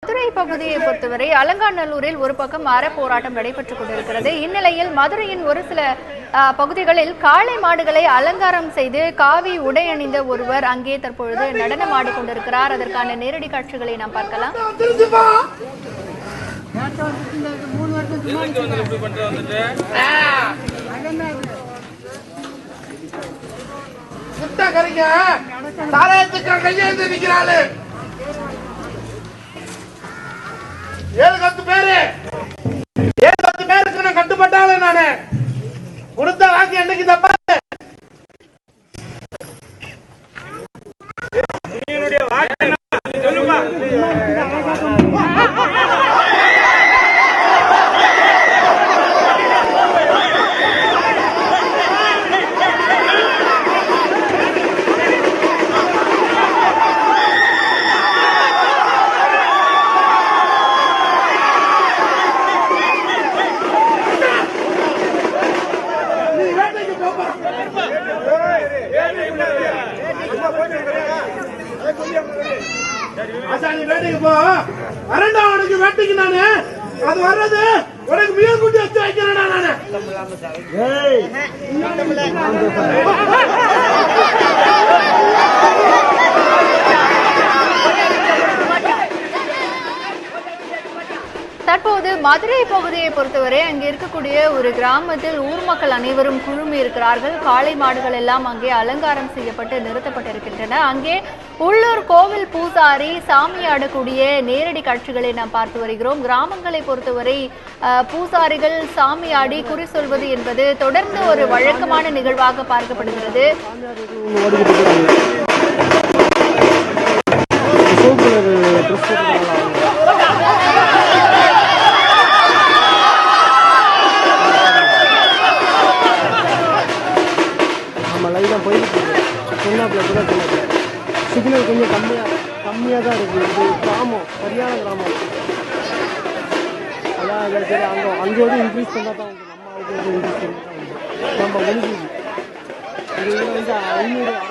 மதுரை பகுதியை பொறுத்தவரை அலங்காநல்லூரில் ஒரு பக்கம் அற போராட்டம் நடைபெற்றுக் கொண்டிருக்கிறது. இந்நிலையில் மதுரையின் ஒரு சில பகுதிகளில் காளை மாடுகளை அலங்காரம் செய்து காவி உடை அணிந்த ஒருவர் அங்கே தற்பொழுது நடனம் ஆடிக்கொண்டிருக்கிறார். அதற்கான நேரடி காட்சிகளை நாம் பார்க்கலாம். பேருக்கு நான் கட்டுப்பட்டாலே நானு கொடுத்த வாக்கு என்னைக்கு தப்பா வேட்டைக்கு போ அரண்டாவனுக்கு வேட்டைக்கு நானு அது வர்றது உனக்கு மீன் குட்டி வச்சு வைக்கிறேன் நானு. தற்போது மதுரை பகுதியை பொறுத்தவரை அங்கே இருக்கக்கூடிய ஒரு கிராமத்தில் ஊர் மக்கள் அனைவரும் குழுமி இருக்கிறார்கள். காளை மாடுகள் எல்லாம் அங்கே அலங்காரம் செய்யப்பட்டு நிறுத்தப்பட்டிருக்கின்றன. அங்கே உள்ளூர் கோவில் பூசாரி சாமி ஆடக்கூடிய நேரடி காட்சிகளை நாம் பார்த்து வருகிறோம். கிராமங்களை பொறுத்தவரை பூசாரிகள் சாமி ஆடி குறி சொல்வது என்பது தொடர்ந்து ஒரு வழக்கமான நிகழ்வாக பார்க்கப்படுகிறது. சிக்னல் கொஞ்சம் கம்மியாக தான் இருக்குது. இது கிராமம், சரியான கிராமம். அதான் சரி, அங்கோடு இன்க்ரீஸ் பண்ணால் தான் வந்து நம்ம இன்க்ரீஸ் பண்ணால் தான் வந்து நம்ம முடிஞ்சுது. இது வந்து 500